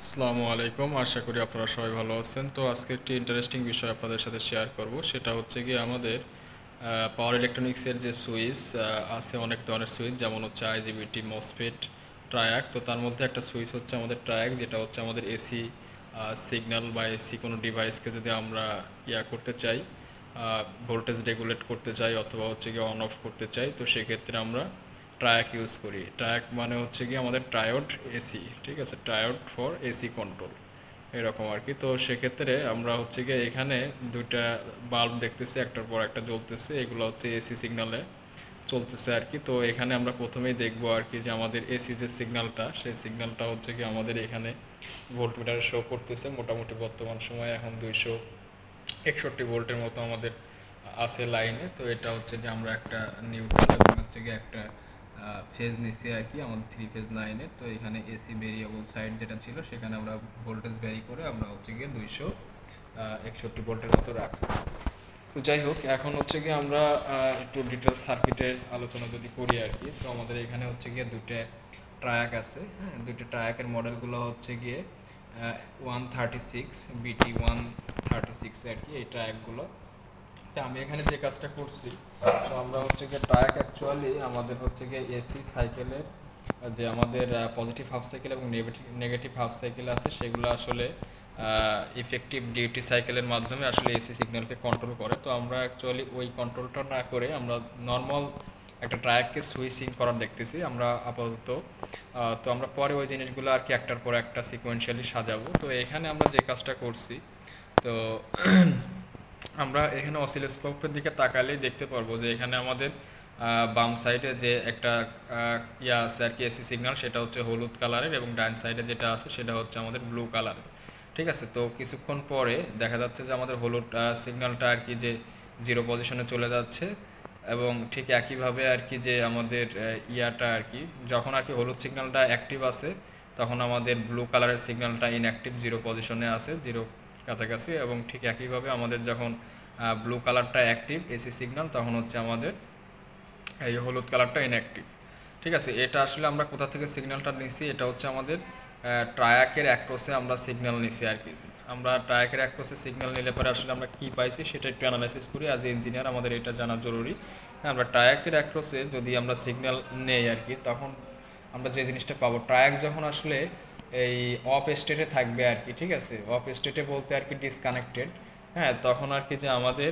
আসসালামু আলাইকুম, আশা করি আপনারা সবাই ভালো আছেন। তো আজকে একটি ইন্টারেস্টিং বিষয় আপনাদের সাথে শেয়ার করব, সেটা হচ্ছে কি আমাদের পাওয়ার ইলেকট্রনিক্সের যে সুইচ আছে, অনেক ধরনের সুইচ, যেমন হচ্ছে আইজিবিটি, মসফেট, ট্রায়াক। তো তার মধ্যে একটা সুইচ হচ্ছে আমাদের ট্রায়াক, যেটা হচ্ছে আমাদের এসি সিগন্যাল বা এসি কোনো ডিভাইসকে যদি আমরা করতে চাই, ভোল্টেজ রেগুলেট করতে চাই অথবা হচ্ছে কি অন অফ করতে চাই, তো সেক্ষেত্রে আমরা ট্রায়াক ইউজ করি। ট্রায়াক মানে হচ্ছে কি আমাদের ট্রায়োড এসি, ঠিক আছে, ট্রায়োড ফর এসি কন্ট্রোল, এরকম আর কি। তো সেক্ষেত্রে আমরা হচ্ছে গিয়ে এখানে দুইটা বাল্ব দেখতেছি, একটার পর একটা জ্বলতেছে, এগুলো হচ্ছে এসি সিগনালে চলতেছে আর কি। তো এখানে আমরা প্রথমেই দেখবো আর কি যে আমাদের এসি যে সিগন্যালটা, সেই সিগন্যালটা হচ্ছে কি আমাদের এখানে ভোল্টমিটারে শো করতেছে। মোটামুটি বর্তমান সময়ে এখন 261 ভোল্টের মতো আমাদের আছে লাইনে। তো এটা হচ্ছে যে আমরা একটা নিউট্রাল এবং হচ্ছে গিয়ে একটা ফেজ নিচ্ছি আর কি আমাদের 3 ফেজ লাইনে। তো এখানে এসি ভেরিয়েবল সাইড যেটা ছিল, সেখানে আমরা ভোল্টেজ ভ্যারি করে আমরা হচ্ছে গিয়ে 261 ভোল্টের মতো রাখছি। তো যাই হোক, এখন হচ্ছে গিয়ে আমরা একটু ডিটেল সার্কিটের আলোচনা যদি করি আর কি। তো আমাদের এখানে হচ্ছে গিয়ে দুটো ট্রায়াক আছে, হ্যাঁ, দুটো ট্রায়াকের মডেলগুলো হচ্ছে গিয়ে 136 BT136 আর কি, এই ট্রায়াকগুলো। তা আমি এখানে যে কাজটা করছি, তো আমরা হচ্ছে গিয়ে ট্রায়াক অ্যাকচুয়ালি আমাদের হচ্ছে গিয়ে এসি সাইকেলের যে আমাদের পজিটিভ হাফ সাইকেল এবং নেগেটিভ হাফ সাইকেল আছে, সেগুলো আসলে ইফেক্টিভ ডিউটি সাইকেলের মাধ্যমে আসলে এসি সিগন্যালকে কন্ট্রোল করে। তো আমরা অ্যাকচুয়ালি ওই কন্ট্রোলটা না করে আমরা নর্মাল একটা ট্রায়াককে সুইচিং করার দেখতেছি আমরা আপাতত। তো আমরা পরে ওই জিনিসগুলো আর কি একটার পর একটা সিকোয়েন্সিয়ালি সাজাবো। তো এখানে আমরা যে কাজটা করছি, তো আমরা এখানে অসিলোস্কোপের দিকে তাকালেই দেখতে পারবো যে এখানে আমাদের বাম সাইডে যে একটা আছে আর কি এসি সিগন্যাল, সেটা হচ্ছে হলুদ কালারের, এবং ডান সাইডে যেটা আছে সেটা হচ্ছে আমাদের ব্লু কালারের। ঠিক আছে, তো কিছুক্ষণ পরে দেখা যাচ্ছে যে আমাদের হলুদ সিগন্যালটা আর কি যে জিরো পজিশনে চলে যাচ্ছে, এবং ঠিক একইভাবে আর কি যে আমাদের আর কি যখন আর কি হলুদ সিগন্যালটা অ্যাক্টিভ আছে, তখন আমাদের ব্লু কালারের সিগন্যালটা ইনঅ্যাক্টিভ, জিরো পজিশনে আছে, জিরো কাছাকাছি। এবং ঠিক একইভাবে আমাদের যখন ব্লু কালারটা অ্যাক্টিভ এসি সিগন্যাল, তখন হচ্ছে আমাদের এই হলুদ কালারটা ইনঅ্যাক্টিভ। ঠিক আছে, এটা আসলে আমরা কোথা থেকে সিগন্যালটা নিছি, এটা হচ্ছে আমাদের ট্রায়াকের অ্যাক্রোসে আমরা সিগন্যাল নিছি আর কি। আমরা ট্রায়াকের অ্যাক্রোসে সিগন্যাল নিলে পরে আসলে আমরা কী পাইছি সেটা একটু অ্যানালাইসিস করি। অ্যাজ এ ইঞ্জিনিয়ার আমাদের এটা জানা জরুরি। হ্যাঁ, আমরা ট্রায়াকের অ্যাক্রোসে যদি আমরা সিগন্যাল নেই আর কি, তখন আমরা যে জিনিসটা পাবো, ট্রায়াক যখন আসলে এই অফ স্টেটে থাকবে আর কি, ঠিক আছে, অফ স্টেটে বলতে আর কি ডিসকানেক্টেড। হ্যাঁ, তখন আর কি যে আমাদের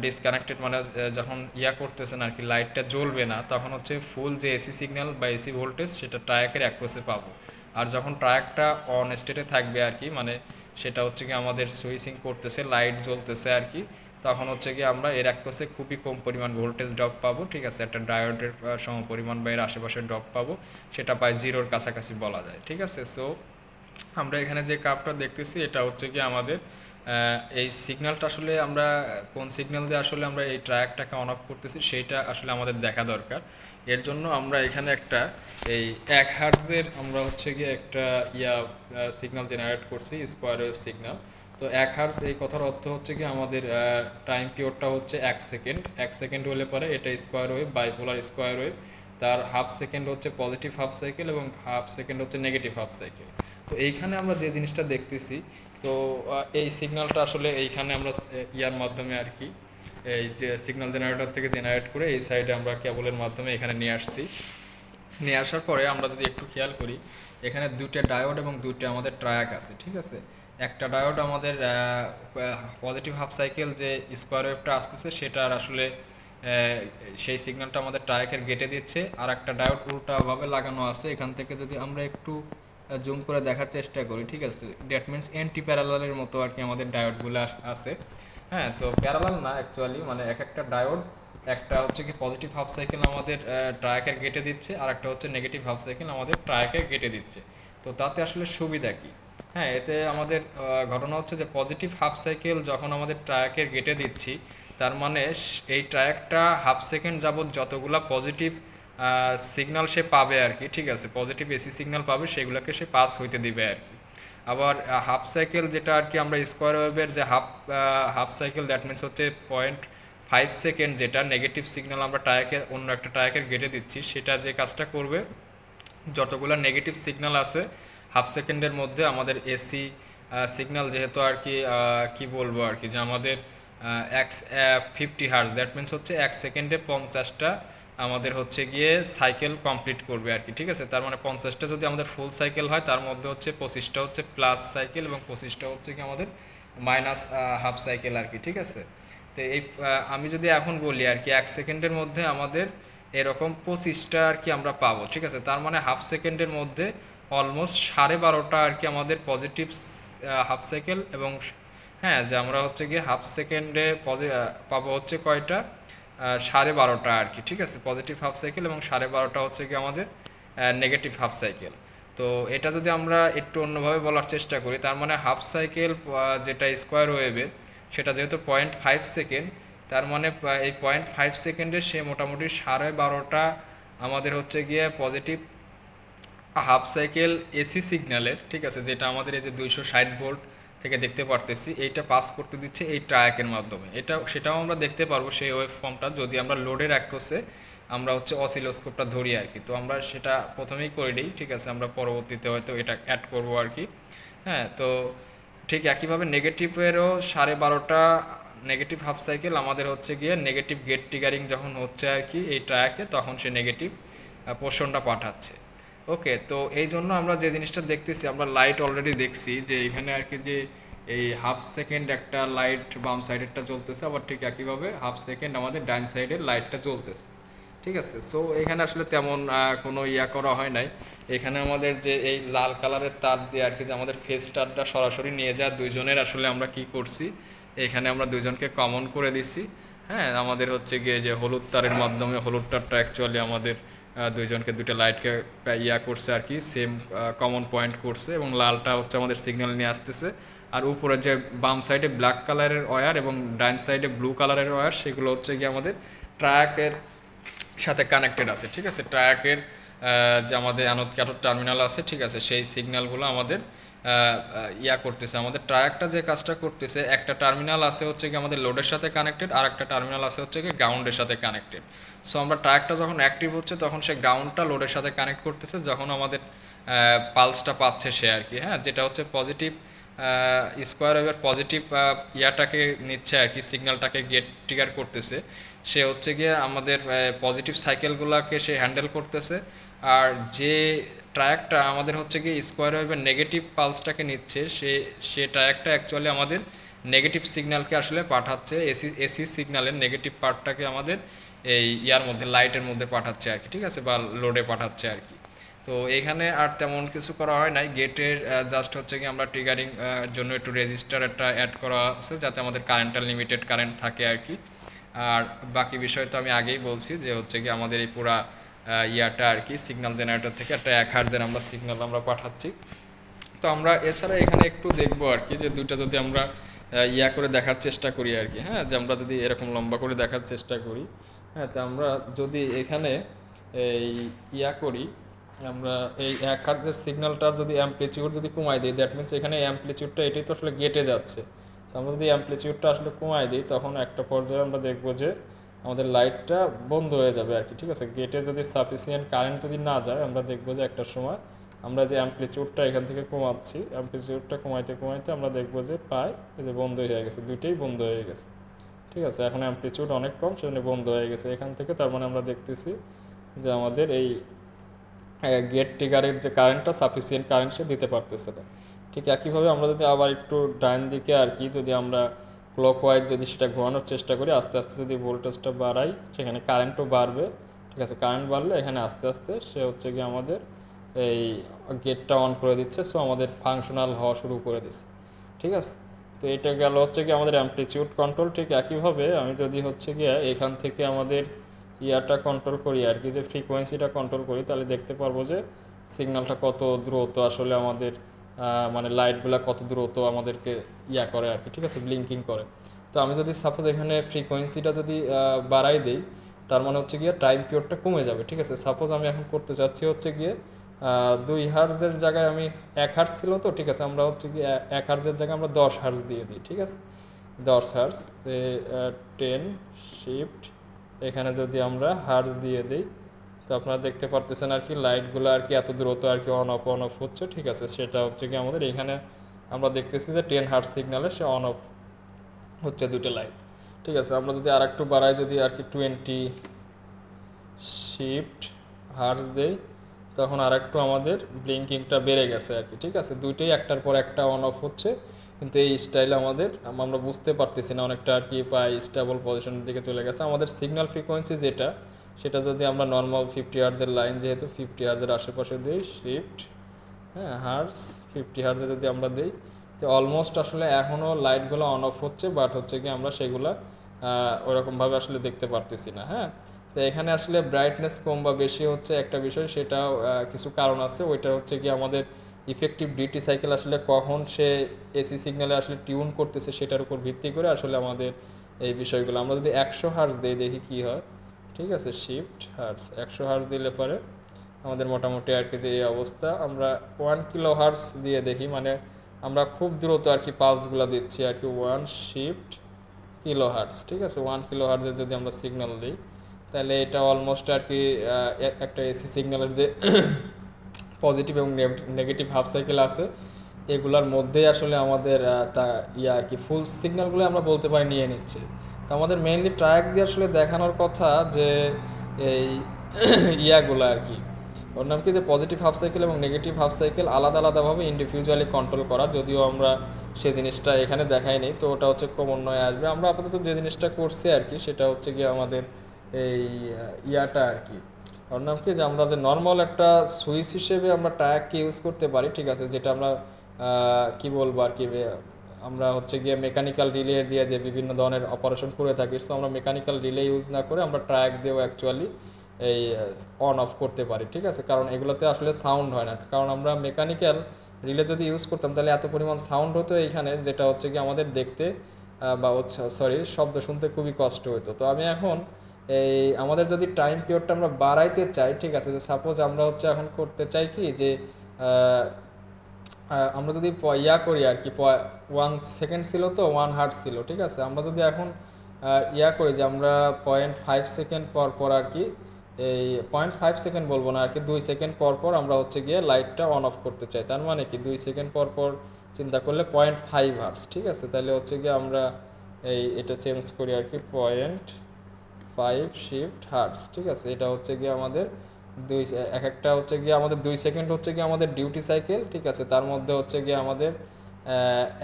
ডিসকানেক্টেড মানে যখন করতেছেন আর কি, লাইটটা জ্বলবে না, তখন হচ্ছে ফুল যে এসি সিগন্যাল বা এসি ভোল্টেজ সেটা ট্রায়াকের অ্যাক্রোসে পাবো। আর যখন ট্রায়াকটা অন স্টেটে থাকবে আর কি, মানে সেটা হচ্ছে কি আমাদের সুইচিং করতেছে, লাইট জ্বলতেছে আর কি, তখন হচ্ছে কি আমরা এর অ্যাক্রোসে খুবই কম পরিমাণ ভোল্টেজ ড্রপ পাবো। ঠিক আছে, একটা ডায়োডের সম পরিমাণ বা এর আশেপাশে ড্রপ পাবো, সেটা প্রায় জিরোর কাছাকাছি বলা যায়। ঠিক আছে, সো আমরা এখানে যে কাপটা দেখতেছি, এটা হচ্ছে কি আমাদের এই সিগন্যালটা আসলে আমরা কোন সিগন্যাল দিয়ে আসলে আমরা এই ট্র্যাকটাকে অন অফ করতেছি সেইটা আসলে আমাদের দেখা দরকার। এর জন্য আমরা এখানে একটা এই 1 হার্টজের আমরা হচ্ছে গিয়ে একটা সিগন্যাল জেনারেট করছি, স্কোয়ার ওয়েভ সিগন্যাল। তো 1 হার্টজ এই কথার অর্থ হচ্ছে কি আমাদের টাইম পিরিয়ডটা হচ্ছে 1 সেকেন্ড। 1 সেকেন্ড হলে পরে এটা square wave, bipolar square wave. তার হাফ সেকেন্ড হচ্ছে পজিটিভ হাফ সাইকেল এবং হাফ সেকেন্ড হচ্ছে নেগেটিভ হাফ সাইকেল। তো এইখানে আমরা যে জিনিসটা দেখতেছি, তো এই সিগন্যালটা আসলে এইখানে আমরা মাধ্যমে আর কি এই যে সিগন্যাল জেনারেটর থেকে জেনারেট করে এই সাইডে আমরা কেবলের মাধ্যমে এখানে নিয়ে আসছি। নিয়ে আসার পরে আমরা যদি একটু খেয়াল করি, এখানে দুইটা ডায়োড এবং দুইটা আমাদের ট্রায়াক আছে। ঠিক আছে, একটা ডায়োড আমাদের পজিটিভ হাফ সাইকেল যে স্কোয়ার ওয়েভটা আসতেছে সেটার আসলে সেই সিগন্যালটা আমাদের ট্রায়াকের গেটে দিচ্ছে, আর একটা ডায়োড উল্টাভাবে লাগানো আছে। এখান থেকে যদি আমরা একটু জুম করে দেখার চেষ্টা করি, ঠিক আছে, দ্যাট মিনস এন্টি প্যারালালের মতো আর কি আমাদের ডায়োডগুলো আছে। হ্যাঁ, তো প্যারালাল না অ্যাকচুয়ালি, মানে এক একটা ডায়োড, একটা হচ্ছে কি পজিটিভ হাফ সাইকেল আমাদের ট্রায়াকের গেটে দিচ্ছে, আর একটা হচ্ছে নেগেটিভ হাফ সাইকেল আমাদের ট্রায়াকের গেটে দিচ্ছে। তো তাতে আসলে সুবিধা কি? হ্যাঁ, এতে আমাদের ঘটনা হচ্ছে যে পজিটিভ হাফ সাইকেল যখন আমাদের ট্রায়াকের গেটে দিচ্ছি, তার মানে এই ট্রায়াকটা হাফ সেকেন্ড যাবৎ যতগুলা পজিটিভ সিগন্যাল সে পাবে আর কি, ঠিক আছে, পজিটিভ এসি সিগন্যাল পাবে, সেগুলোকে সে পাস হইতে দিবে আর কি। আবার হাফ সাইকেল যেটা আর কি আমরা স্কোয়ার ওয়েভের যে হাফ সাইকেল, দ্যাট মিনস হচ্ছে 0.5 সেকেন্ড, যেটা নেগেটিভ সিগন্যাল আমরা টায়াকের অন্য একটা টায়াকের গেটে দিচ্ছি, সেটা যে কাজটা করবে, যতগুলো নেগেটিভ সিগন্যাল আছে হাফ সেকেন্ডের মধ্যে আমাদের এসি সিগন্যাল যেহেতু আর কি কি বলবো আর কি, যে আমাদের এক 50 হার্জ, দ্যাট মিনস হচ্ছে 1 সেকেন্ডে 50টা আমাদের হচ্ছে গিয়ে সাইকেল কমপ্লিট করবে আর কি। ঠিক আছে, তার মানে 50টা যদি আমাদের ফুল সাইকেল হয়, তার মধ্যে হচ্ছে 25টা হচ্ছে প্লাস সাইকেল এবং 25টা হচ্ছে কি আমাদের মাইনাস হাফ সাইকেল আর কি। ঠিক আছে, তো এই আমি যদি এখন বলি আর কি 1 সেকেন্ডের মধ্যে আমাদের এরকম 25টা আর কি আমরা পাবো। ঠিক আছে, তার মানে হাফ সেকেন্ডের মধ্যে অলমোস্ট 12.5টা আর কি আমাদের পজিটিভ হাফ সাইকেল, এবং হ্যাঁ, যে আমরা হচ্ছে গিয়ে হাফ সেকেন্ডে পাবো হচ্ছে কয়টা, 12.5টা আর কি। ঠিক আছে, পজিটিভ হাফ সাইকেল এবং 12.5টা হচ্ছে কি আমাদের নেগেটিভ হাফ সাইকেল। তো এটা যদি আমরা একটু অন্যভাবে বলার চেষ্টা করি, তার মানে হাফ সাইকেল যেটা স্কোয়ার ওয়েভের, সেটা যেহেতু 0.5 সেকেন্ড, তার মানে এই 0.5 সেকেন্ডে সে মোটামুটি 12.5টা আমাদের হচ্ছে গিয়ে পজিটিভ হাফ সাইকেল এসি সিগন্যালের, ঠিক আছে, যেটা আমাদের এই যে 260 ভোল্ট থেকে দেখতে পারতেছি, এইটা পাস করতে দিচ্ছে এই ট্রায়াকের মাধ্যমে। সেটাও আমরা দেখতে পারবো সেই ওয়েভ ফর্মটা, যদি আমরা লোডের অ্যাক্রসে আমরা হচ্ছে অসিলোস্কোপটা ধরি আর কি। তো আমরা সেটা প্রথমেই করে নিই, ঠিক আছে, আমরা পরবর্তীতে হয়তো এটা অ্যাড করবো আর কি। হ্যাঁ, তো ঠিক একইভাবে নেগেটিভেরও 12.5টা নেগেটিভ হাফ সাইকেল আমাদের হচ্ছে গিয়ে নেগেটিভ গেট ট্রিগারিং যখন হচ্ছে আর কি এই ট্রায়াকে, তখন সে নেগেটিভ পোর্শনটা পাঠাচ্ছে। ওকে, তো এই জন্য আমরা যে জিনিসটা দেখতেছি, আমরা লাইট অলরেডি দেখছি যে এখানে আর কি, যে এই হাফ সেকেন্ড একটা লাইট বাম সাইডেরটা জ্বলতেছে, আবার ঠিক একইভাবে হাফ সেকেন্ড আমাদের ডাইন সাইডের লাইটটা জ্বলতেছে। ঠিক আছে, সো এখানে আসলে তেমন কোনো করা হয় নাই। এখানে আমাদের যে এই লাল কালারের তার দিয়ে আর কি, যে আমাদের ফেস স্টারটা সরাসরি নিয়ে যায় দুইজনের, আসলে আমরা কি করছি, এখানে আমরা দুইজনকে কমন করে দিছি। হ্যাঁ, আমাদের হচ্ছে গিয়ে যে হলুদ তারের মাধ্যমে, হলুদ তারটা অ্যাকচুয়ালি আমাদের দুইজনকে দুইটা লাইটকে করছে আর কি, সেম কমন পয়েন্ট করছে, এবং লালটা হচ্ছে আমাদের সিগন্যাল নিয়ে আসতেছে। আর উপরে যে বাম সাইডে ব্ল্যাক কালারের ওয়্যার এবং ডাইন সাইডে ব্লু কালারের ওয়্যার, সেগুলো হচ্ছে গিয়ে আমাদের ট্রায়াকের সাথে কানেক্টেড আছে। ঠিক আছে, ট্রায়াকের যে আমাদের অ্যানোড ক্যাথোড টার্মিনাল আছে, ঠিক আছে, সেই সিগন্যালগুলো আমাদের করতেছে। আমাদের ট্রায়াকটা যে কাজটা করতেছে, একটা টার্মিনাল আছে হচ্ছে কি আমাদের লোডের সাথে কানেক্টেড, আর একটা টার্মিনাল আছে হচ্ছে কি গ্রাউন্ডের সাথে কানেক্টেড। সো আমরা ট্রায়াকটা যখন অ্যাক্টিভ হচ্ছে, তখন সে গ্রাউন্ডটা লোডের সাথে কানেক্ট করতেছে, যখন আমাদের পালসটা পাচ্ছে সে আর কি। হ্যাঁ, যেটা হচ্ছে পজিটিভ স্কোয়ার ওয়েভের পজিটিভ ইয়াটাকে নিচ্ছে আর কি, সিগন্যালটাকে গেট ট্রিগার করতেছে। সে হচ্ছে গিয়ে আমাদের পজিটিভ সাইকেলগুলোকে সে হ্যান্ডেল করতেছে। আর যে ট্রায়াকটা আমাদের হচ্ছে গিয়ে স্কোয়ার ওয়েভের নেগেটিভ পালসটাকে নিচ্ছে, সে ট্রায়াকটা অ্যাকচুয়ালি আমাদের নেগেটিভ সিগন্যালকে আসলে পাঠাচ্ছে, এসি সিগন্যালের নেগেটিভ পার্টটাকে আমাদের এই মধ্যে, লাইটের মধ্যে পাঠাচ্ছে আর কি। ঠিক আছে, বা লোডে পাঠাচ্ছে আর কি। তো এখানে আর তেমন কিছু করা হয় নাই। গেটের জাস্ট হচ্ছে কি আমরা ট্রিগারিং জন্য একটু রেজিস্টার একটা অ্যাড করা আছে, যাতে আমাদের কারেন্টটা লিমিটেড কারেন্ট থাকে আর কি। আর বাকি বিষয় তো আমি আগেই বলছি, যে হচ্ছে কি আমাদের এই পুরা আর কি সিগন্যাল জেনারেটর থেকে একটা 1 হার্জের আমরা সিগন্যাল আমরা পাঠাচ্ছি। তো আমরা এছাড়া এখানে একটু দেখবো আর কি, যে দুইটা যদি আমরা করে দেখার চেষ্টা করি আর কি। হ্যাঁ, যে আমরা যদি এরকম লম্বা করে দেখার চেষ্টা করি, হ্যাঁ, তো আমরা যদি এখানে এই করি, আমরা এই 1 হার্জের সিগন্যালটার যদি অ্যাম্পলিটিউড যদি কমাই দিই, দ্যাট মিনস এখানে অ্যাম্পলিটিউডটা এটাই তো আসলে গেটে যাচ্ছে। তো আমরা যদি অ্যাম্পলিটিউডটা আসলে কমাই দিই, তখন একটা পর্যায়ে আমরা দেখবো যে আমাদের লাইটটা বন্ধ হয়ে যাবে আর কি। ঠিক আছে, গেটে যদি সাফিসিয়েন্ট কারেন্ট যদি না যায়, আমরা দেখবো যে একটা সময় আমরা যে অ্যাম্পলিটিউডটা এখান থেকে কমাচ্ছি, অ্যাম্পলিটিউডটা কমাইতে কমাইতে আমরা দেখবো যে প্রায় এই যে বন্ধ হয়ে গেছে, দুইটাই বন্ধ হয়ে গেছে। ঠিক আছে, এখন অ্যাম্পলিটিউড অনেক কম, সেজন্য বন্ধ হয়ে গেছে এখান থেকে। তার মানে আমরা দেখতেছি যে আমাদের এই গেট ট্রিগারের যে কারেন্টটা, সাফিসিয়েন্ট কারেন্ট সে দিতে পারতেছে না। ঠিক একইভাবে আমরা যদি আবার একটু ডাইন দিকে আর কি, যদি আমরা ক্লকওয়াইজ যদি সেটা ঘোরানোর চেষ্টা করি, আস্তে আস্তে যদি ভোল্টেজটা বাড়াই, সেখানে কারেন্টও বাড়বে। ঠিক আছে, কারেন্ট বাড়লে এখানে আস্তে আস্তে সে হচ্ছে কি আমাদের এই গেটটা অন করে দিচ্ছে, সো আমাদের ফাংশনাল হওয়া শুরু করে দিচ্ছে। ঠিক আছে, তো এটা গেল হচ্ছে কি আমাদের অ্যাম্পলিটিউড কন্ট্রোল। ঠিক একইভাবে আমি যদি হচ্ছে গিয়ে এখান থেকে আমাদের কন্ট্রোল করি আর কি, যে ফ্রিকোয়েন্সিটা কন্ট্রোল করি, তাহলে দেখতে পারবো যে সিগন্যালটা কত দ্রুত আসলে আমাদের মানে লাইটগুলো কত দ্রুত আমাদেরকে করে আর কি। ঠিক আছে, ব্লিঙ্কিং করে। তো আমি যদি সাপোজ এখানে ফ্রিকোয়েন্সিটা যদি বাড়াই দিই, তার মানে হচ্ছে গিয়ে টাইম পিরিয়ডটা কমে যাবে। ঠিক আছে, সাপোজ আমি এখন করতে চাচ্ছি হচ্ছে গিয়ে 2 হার্জের জায়গায় আমি 1 হার্জ ছিল, তো ঠিক আছে, আমরা হচ্ছে গিয়ে 1 হার্জের জায়গায় আমরা 10 হার্জ দিয়ে দিই। ঠিক আছে, 10 হার্জ 10 শিফট, এখানে যদি আমরা হার্জ দিয়ে দিই, তো আপনারা দেখতে পারতেছেন আর কি লাইটগুলো আর কি এত দ্রুত আর কি অন অফ হচ্ছে, ঠিক আছে। সেটা হচ্ছে কি আমাদের এখানে আমরা দেখতেছি যে 10 হার্টজ সিগনালে সে অন অফ হচ্ছে দুটো লাইট, ঠিক আছে। আমরা যদি আর একটু বাড়াই, যদি আর কি 20 শিফট হার্টজ দেই, তখন আর একটু আমাদের ব্লিঙ্কিংটা বেড়ে গেছে আর কি, ঠিক আছে। দুইটাই একটার পর একটা অন অফ হচ্ছে, কিন্তু এই স্টাইলে আমাদের আমরা বুঝতে পারতেছি না, অনেকটা আর কি প্রায় স্টেবল পজিশনের দিকে চলে গেছে আমাদের সিগন্যাল ফ্রিকোয়েন্সি যেটা, সেটা যদি আমরা নর্মাল 50 হার্জের লাইন, যেহেতু 50 হার্জের আশেপাশে দিই শিফট, হ্যাঁ হার্স 50 হার্জে যদি আমরা দিই, তো অলমোস্ট আসলে এখনও লাইটগুলো অন অফ হচ্ছে, বাট হচ্ছে কি আমরা সেগুলো ওরকমভাবে আসলে দেখতে পারতেছি না। হ্যাঁ, তো এখানে আসলে ব্রাইটনেস কম বা বেশি হচ্ছে একটা বিষয়, সেটাও কিছু কারণ আছে। ওইটা হচ্ছে কি আমাদের ইফেক্টিভ ডিউটি সাইকেল আসলে কখন সে এসি সিগন্যালে আসলে টিউন করতেছে সেটার উপর ভিত্তি করে আসলে আমাদের এই বিষয়গুলো। আমরা যদি 100 হার্জ দিই দেখি কি হয়, ঠিক আছে। শিফট হার্জ 100 হার্জ দিলে পরে আমাদের মোটামুটি আর কি যে এই অবস্থা। আমরা 1 কিলো হার্টজ দিয়ে দেখি, মানে আমরা খুব দ্রুত আর কি পালসগুলো দিচ্ছি আর কি, 1 কিলো হার্টজ, ঠিক আছে। 1 কিলো হার্টজের যদি আমরা সিগন্যাল দিই, তাহলে এটা অলমোস্ট আর কি একটা এসি সিগন্যালের যে পজিটিভ এবং নেগেটিভ হাফ সাইকেল আছে এগুলার মধ্যেই আসলে আমাদের তা আর কি ফুল সিগন্যালগুলো আমরা বলতে পারি নিয়ে নিচ্ছে। তো আমাদের মেইনলি ট্র্যাক দিয়ে আসলে দেখানোর কথা যে এই ইয়াগুলো আর কি, ওর নাম কি, যে পজিটিভ হাফ সাইকেল এবং নেগেটিভ হাফ সাইকেল আলাদা আলাদাভাবে ইন্ডিভিজুয়ালি কন্ট্রোল করা, যদিও আমরা সেই জিনিসটা এখানে দেখাইনি, তো ওটা হচ্ছে ক্রমান্বয়ে আসবে। আমরা আপাতত যে জিনিসটা করছি আর কি, সেটা হচ্ছে গিয়ে আমাদের এই ইয়াটা আর কি, ওর নাম কি, যে আমরা যে নর্মাল একটা সুইচ হিসেবে আমরা ট্র্যাককে ইউজ করতে পারি, ঠিক আছে। যেটা আমরা কি বলবো আর কি, আমরা হচ্ছে গিয়ে মেকানিক্যাল রিলে দিয়ে যে বিভিন্ন ধরনের অপারেশন করে থাকি, সো আমরা মেকানিক্যাল রিলে ইউজ না করে আমরা ট্র্যাক দিয়েও অ্যাকচুয়ালি এই অন অফ করতে পারি, ঠিক আছে। কারণ এগুলোতে আসলে সাউন্ড হয় না, কারণ আমরা মেকানিক্যাল রিলে যদি ইউজ করতাম তাহলে এত পরিমাণ সাউন্ড হতো এইখানে, যেটা হচ্ছে কি আমাদের দেখতে বা সরি শব্দ শুনতে খুবই কষ্ট হতো। তো আমি এখন এই আমাদের যদি টাইম পিরিয়ডটা আমরা বাড়াইতে চাই, ঠিক আছে, যে সাপোজ আমরা হচ্ছে এখন করতে চাই কি যে আমরা যদি ইয়া করি আর কি, 1 সেকেন্ড ছিল তো 1 হার্টজ ছিল, ঠিক আছে। আমরা যদি এখন ইয়া করি যে আমরা 0.5 সেকেন্ড পর পর আর কি, এই 0.5 সেকেন্ড বলবো না আর কি, 2 সেকেন্ড পর পর আমরা হচ্ছে গিয়ে লাইটটা অন অফ করতে চাই, তার মানে কি 2 সেকেন্ড পর পর চিন্তা করলে 0.5 হার্টজ, ঠিক আছে। তাহলে হচ্ছে গিয়ে আমরা এটা চেঞ্জ করি আর কি, 0.5 শিফট হার্টজ, ঠিক আছে। এটা হচ্ছে গিয়ে আমাদের দুই এক একটা হচ্ছে গিয়ে আমাদের 2 সেকেন্ড হচ্ছে গিয়ে আমাদের ডিউটি সাইকেল, ঠিক আছে। তার মধ্যে হচ্ছে গিয়ে আমাদের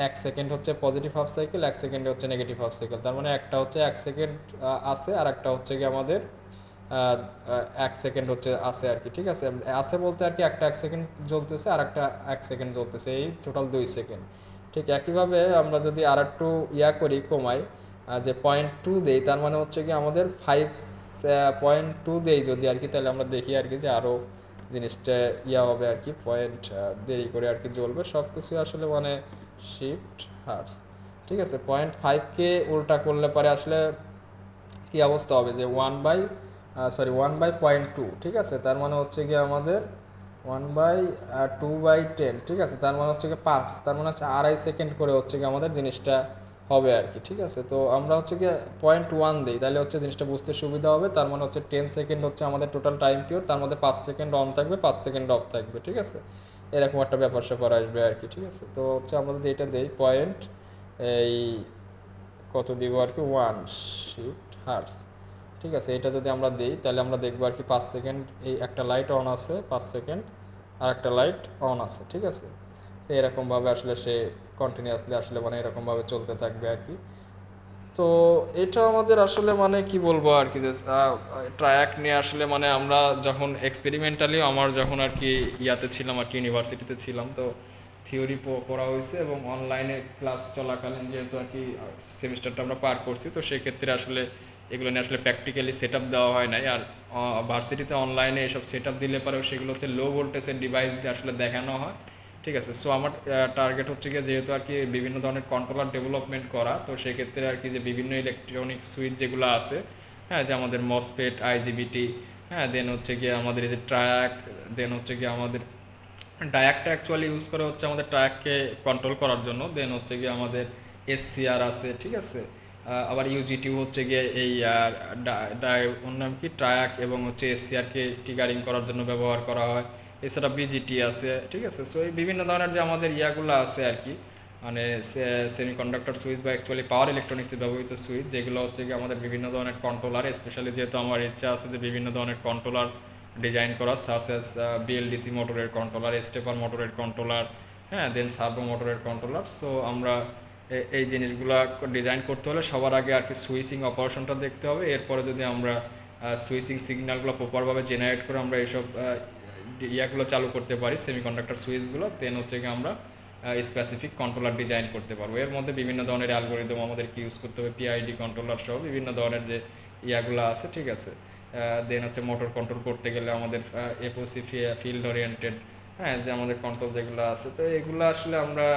1 সেকেন্ড হচ্ছে পজিটিভ হাফ সাইকেল, 1 সেকেন্ডে হচ্ছে নেগেটিভ হাফ সাইকেল, তার মানে একটা হচ্ছে 1 সেকেন্ড আছে আর একটা হচ্ছে গিয়ে আমাদের 1 সেকেন্ড হচ্ছে আছে আর কি, ঠিক আছে। আছে বলতে আর কি একটা 1 সেকেন্ড জ্বলতেছে আর একটা 1 সেকেন্ড জ্বলতেছে, এই টোটাল 2 সেকেন্ড। ঠিক একইভাবে আমরা যদি আর একটু ইয়া করি, কমাই, যে 0.2 দেই, তার মানে হচ্ছে কি আমাদের 5.2 দেই যদি আর কি, তাহলে আমরা দেখি আর কি যে আরও জিনিসটা ইয়া হবে আর কি, পয়েন্ট দেরি করে আর কি জ্বলবে সব কিছু আসলে, মানে শিফট হার্স, ঠিক আছে। 0.5কে উল্টা করলে পরে আসলে কি অবস্থা হবে, যে 1/2, ঠিক আছে। তার মানে হচ্ছে কি আমাদের 1/2/10, ঠিক আছে। তার মানে হচ্ছে কি 5, তার মানে হচ্ছে 2.5 সেকেন্ড করে হচ্ছে কি আমাদের জিনিসটা হবে আর কি, ঠিক আছে। তো আমরা হচ্ছে কি 0.1 দিই, তাহলে হচ্ছে জিনিসটা বুঝতে সুবিধা হবে। তার মানে হচ্ছে 10 সেকেন্ড হচ্ছে আমাদের টোটাল টাইম পিরিয়ড, তার মধ্যে 5 সেকেন্ড অন থাকবে, 5 সেকেন্ড অফ থাকবে, ঠিক আছে। এরকম একটা ব্যাপার স্যাপার আসবে আর কি, ঠিক আছে। তো হচ্ছে আমরা যদি এটা দিই পয়েন্ট এই কত দিব আর কি, 1 শিফট হার্স, ঠিক আছে। এটা যদি আমরা দিই তাহলে আমরা দেখবো আর কি 5 সেকেন্ড এই একটা লাইট অন আছে, 5 সেকেন্ড আর একটা লাইট অন আছে, ঠিক আছে। তো এরকমভাবে আসলে সে কন্টিনিউয়াসলি আসলে মানে এরকমভাবে চলতে থাকবে আর কি। তো এটা আমাদের আসলে মানে কি বলবো আর কি, যে ট্রায়াক নিয়ে আসলে মানে আমরা যখন এক্সপেরিমেন্টালি আমার যখন আর কি ইয়াতে ছিলাম আর কি, ইউনিভার্সিটিতে ছিলাম, তো থিওরি পড়া হয়েছে এবং অনলাইনে ক্লাস চলাকালীন যেহেতু আর কি সেমিস্টারটা আমরা পার করছি, তো সেক্ষেত্রে আসলে এগুলো নিয়ে আসলে প্র্যাকটিক্যালি সেট আপ দেওয়া হয় নাই। আর ভার্সিটিতে অনলাইনে এসব সেট আপ দিলে পরেও সেগুলো হচ্ছে লো ভোল্টেজের ডিভাইস দিয়ে আসলে দেখানো হয়, ঠিক আছে। সো আমার টার্গেট হচ্ছে গিয়ে যেহেতু আর কি বিভিন্ন ধরনের কন্ট্রোলার ডেভেলপমেন্ট করা, তো সেক্ষেত্রে আর কি যে বিভিন্ন ইলেকট্রনিক সুইচ যেগুলো আছে, হ্যাঁ, যে আমাদের মসফেট, আইজিবিটি, হ্যাঁ, দেন হচ্ছে গিয়ে আমাদের এই যে ট্রায়াক, দেন হচ্ছে গিয়ে আমাদের ডায়াকটা অ্যাকচুয়ালি ইউজ করা হচ্ছে আমাদের ট্রায়াককে কন্ট্রোল করার জন্য, দেন হচ্ছে গিয়ে আমাদের এসসিআর আছে, ঠিক আছে। আবার ইউজিটি হচ্ছে গিয়ে এই ওর নাম কি ট্রায়াক এবং হচ্ছে এসসিআরকে ট্রিগারিং করার জন্য ব্যবহার করা হয়। এছাড়া বিজিটি আছে, ঠিক আছে। সো এই বিভিন্ন ধরনের যে আমাদের ইয়াগুলো আছে আর কি, মানে সেমিকন্ডাক্টর সুইচ বা অ্যাকচুয়ালি পাওয়ার ইলেকট্রনিক্সে ব্যবহৃত সুইচ, যেগুলো হচ্ছে কি আমাদের বিভিন্ন ধরনের কন্ট্রোলার, স্পেশালি যেহেতু আমার ইচ্ছা আছে যে বিভিন্ন ধরনের কন্ট্রোলার ডিজাইন করা, সাস এস বিএলডিসি মোটরের কন্ট্রোলার, স্টেপার মোটরের কন্ট্রোলার, হ্যাঁ, দেন সার্ভো মোটরের কন্ট্রোলার। সো আমরা এই জিনিসগুলো ডিজাইন করতে হলে সবার আগে আর কি সুইচিং অপারেশনটা দেখতে হবে। এরপরে যদি আমরা সুইচিং সিগন্যালগুলো প্রপারভাবে জেনারেট করে আমরা এইসব ইয়াগুলো চালু করতে পারি, সেমিকন্ডাক্টর সুইচগুলো, দেন হচ্ছে কি আমরা স্পেসিফিক কন্ট্রোলার ডিজাইন করতে পারবো। এর মধ্যে বিভিন্ন ধরনের অ্যালগোরিদম আমাদেরকে ইউজ করতে হবে, পিআইডি কন্ট্রোলার সহ বিভিন্ন ধরনের যে ইয়াগুলো আছে, ঠিক আছে। দেন হচ্ছে মোটর কন্ট্রোল করতে গেলে আমাদের এফওসি ফিল্ড ওরিয়েন্টেড, হ্যাঁ, যে আমাদের কন্ট্রোল যেগুলো আছে, তো এগুলো আসলে আমরা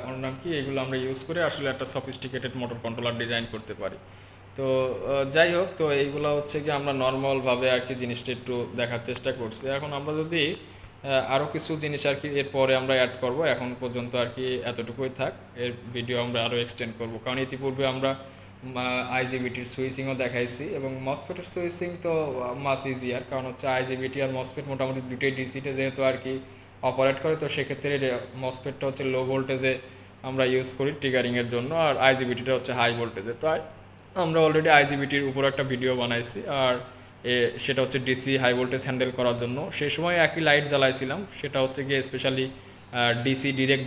ওর নাম কি, এগুলো আমরা ইউজ করে আসলে একটা সফিস্টিকেটেড মোটর কন্ট্রোলার ডিজাইন করতে পারি। তো যাই হোক, তো এইগুলো হচ্ছে কি আমরা নর্মালভাবে আর কি জিনিসটা একটু দেখার চেষ্টা করছি। এখন আমরা যদি আরও কিছু জিনিস আর কি এরপরে আমরা অ্যাড করব, এখন পর্যন্ত আর কি এতটুকুই থাক। এর ভিডিও আমরা আরও এক্সটেন্ড করব, কারণ ইতিপূর্বে আমরা আইজিবিটির সুইচিংও দেখাইছি, এবং মসফেটের সুইচিং তো মাস ইজিয়ার, কারণ হচ্ছে আইজিবিটি আর মসফেট মোটামুটি দুটোই ডিসিতে যেহেতু আর কি অপারেট করে, তো সেক্ষেত্রে মসফেটটা হচ্ছে লো ভোল্টেজে আমরা ইউজ করি ট্রিগারিংয়ের জন্য, আর আইজিবিটিটা হচ্ছে হাই ভোল্টেজে। তো আমরা অলরেডি আইজিবিটির উপর একটা ভিডিও বানাইছি, আর সেটা হচ্ছে ডিসি হাই ভোল্টেজ হ্যান্ডেল করার জন্য। সেই সময় একই লাইট জ্বালাইছিলাম, সেটা হচ্ছে গিয়ে স্পেশালি ডিসি ডিরেক্ট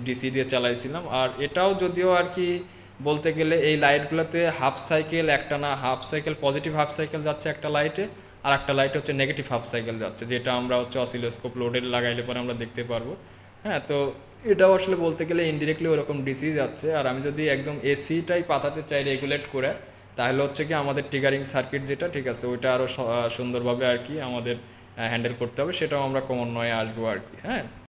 ডিসি দিয়ে চালাইছিলাম। আর এটাও যদিও আর কি বলতে গেলে এই লাইটগুলোতে হাফ সাইকেল, একটা না half cycle, positive half cycle যাচ্ছে একটা লাইটে, আর একটা লাইটে হচ্ছে নেগেটিভ হাফ সাইকেল যাচ্ছে, যেটা আমরা হচ্ছে অসিলোস্কোপ লোডে লাগাইলে পরে আমরা দেখতে পারবো। হ্যাঁ, তো এটাও আসলে বলতে গেলে ইনডিরেক্টলি ওরকম ডিসি যাচ্ছে। আর আমি যদি একদম এসিটাই পাঠাতে চাই রেগুলেট করে, তাহলে হচ্ছে কি আমাদের ট্রিগারিং সার্কিট যেটা, ঠিক আছে, ওইটা আরও সুন্দরভাবে আর কি আমাদের হ্যান্ডেল করতে হবে, সেটাও আমরা ক্রমান্বয়ে আসবো আর কি। হ্যাঁ।